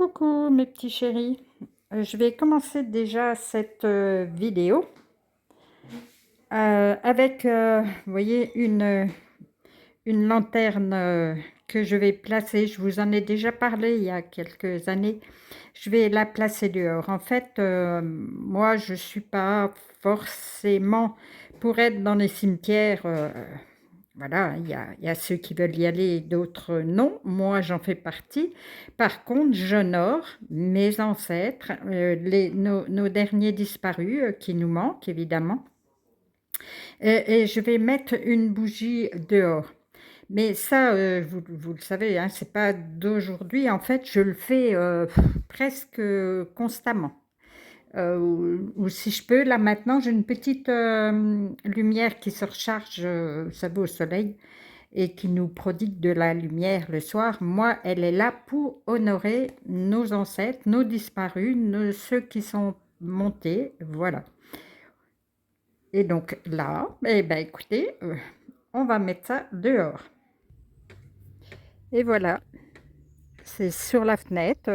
Coucou mes petits chéris. Je vais commencer déjà cette vidéo avec, vous voyez, une lanterne que je vais placer. Je vous en ai déjà parlé il y a quelques années. Je vais la placer dehors. En fait, moi, je ne suis pas forcément pour être dans les cimetières. Voilà, il y a ceux qui veulent y aller et d'autres non. Moi, j'en fais partie. Par contre, j'honore mes ancêtres, nos derniers disparus qui nous manquent, évidemment. Et je vais mettre une bougie dehors. Mais ça, vous le savez, hein, c'est pas d'aujourd'hui. En fait, je le fais presque constamment. Ou si je peux, là maintenant, j'ai une petite lumière qui se recharge, vous savez, au soleil et qui nous prodigue de la lumière le soir. Moi, elle est là pour honorer nos ancêtres, nos disparus, ceux qui sont montés, voilà. Et donc là, eh ben, écoutez, on va mettre ça dehors. Et voilà, c'est sur la fenêtre.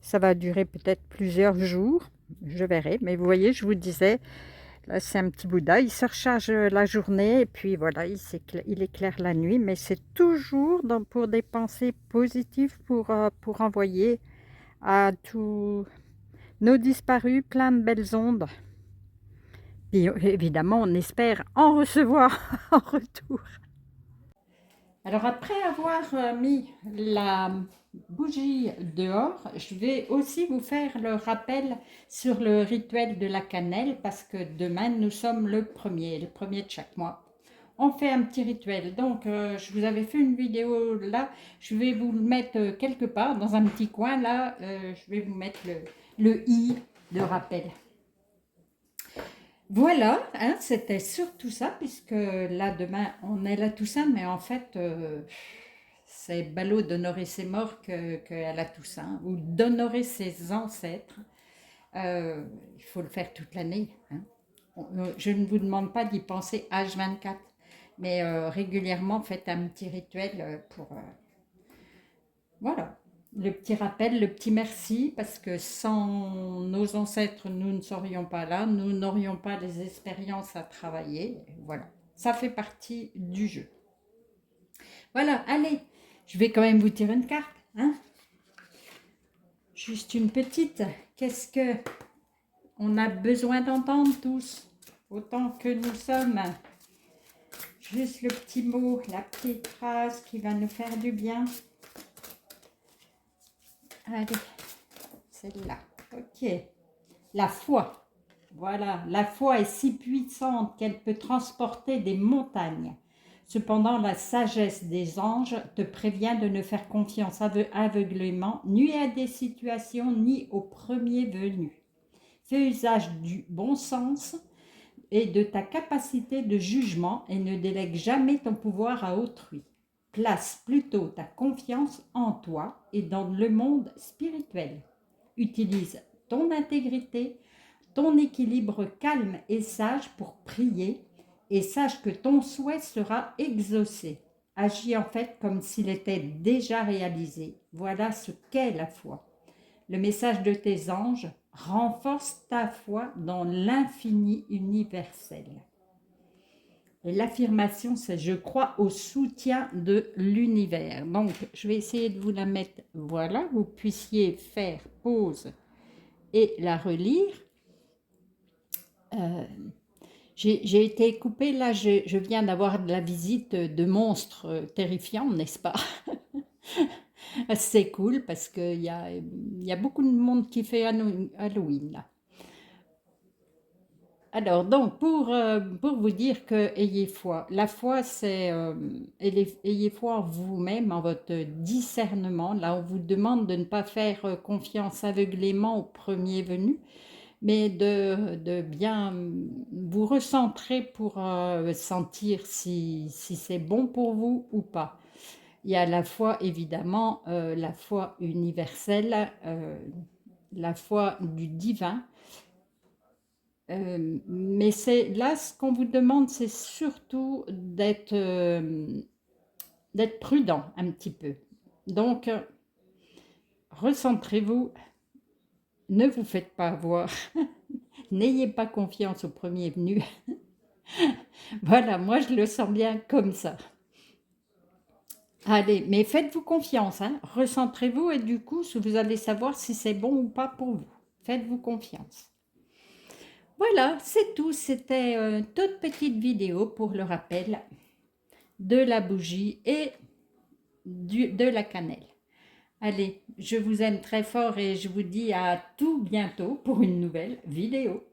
Ça va durer peut-être plusieurs jours, je verrai. Mais vous voyez, je vous disais, là c'est un petit Bouddha, il se recharge la journée et puis voilà, il éclaire la nuit. Mais c'est toujours pour des pensées positives, pour envoyer à tous nos disparus plein de belles ondes. Et évidemment, on espère en recevoir en retour. Alors après avoir mis la bougie dehors, je vais aussi vous faire le rappel sur le rituel de la cannelle parce que demain nous sommes le premier de chaque mois. On fait un petit rituel. Donc je vous avais fait une vidéo là, je vais vous le mettre quelque part dans un petit coin là, je vais vous mettre le i de rappel. Voilà, hein, c'était surtout ça, puisque là, demain, on est la Toussaint, mais en fait, c'est ballot d'honorer ses morts qu'à la Toussaint, ou d'honorer ses ancêtres. Il faut le faire toute l'année. Hein. Je ne vous demande pas d'y penser H24, mais régulièrement, faites un petit rituel pour... voilà, le petit rappel, le petit merci, parce que sans nos ancêtres, nous ne serions pas là, nous n'aurions pas les expériences à travailler. Voilà, ça fait partie du jeu. Voilà, allez, je vais quand même vous tirer une carte. Hein, juste une petite. Qu'est-ce que on a besoin d'entendre tous, autant que nous sommes? Juste le petit mot, la petite phrase qui va nous faire du bien. Allez, celle-là. Ok. La foi. Voilà, la foi est si puissante qu'elle peut transporter des montagnes. Cependant, la sagesse des anges te prévient de ne faire confiance aveuglément ni à des situations ni au premier venu. Fais usage du bon sens et de ta capacité de jugement et ne délègue jamais ton pouvoir à autrui. Place plutôt ta confiance en toi et dans le monde spirituel. Utilise ton intégrité, ton équilibre calme et sage pour prier et sache que ton souhait sera exaucé. Agis en fait comme s'il était déjà réalisé. Voilà ce qu'est la foi. Le message de tes anges renforce ta foi dans l'infini universel. Et l'affirmation, c'est « je crois au soutien de l'univers ». Donc, je vais essayer de vous la mettre, voilà, vous puissiez faire pause et la relire. J'ai été coupée, là, je viens d'avoir de la visite de monstres terrifiants, n'est-ce pas? C'est cool parce qu'il y a beaucoup de monde qui fait Halloween, là. Alors, donc, pour vous dire que ayez foi. La foi, c'est ayez foi en vous-même, en votre discernement. Là, on vous demande de ne pas faire confiance aveuglément au premier venu, mais de bien vous recentrer pour sentir si c'est bon pour vous ou pas. Il y a la foi, évidemment, la foi universelle, la foi du divin. Mais c'est là, ce qu'on vous demande, c'est surtout d'être prudent un petit peu. Donc, recentrez-vous, ne vous faites pas avoir, n'ayez pas confiance au premier venu. Voilà, moi je le sens bien comme ça. Allez, mais faites-vous confiance, hein. Recentrez-vous et du coup, vous allez savoir si c'est bon ou pas pour vous. Faites-vous confiance. Voilà, c'est tout. C'était une toute petite vidéo pour le rappel de la bougie et de la cannelle. Allez, je vous aime très fort et je vous dis à tout bientôt pour une nouvelle vidéo.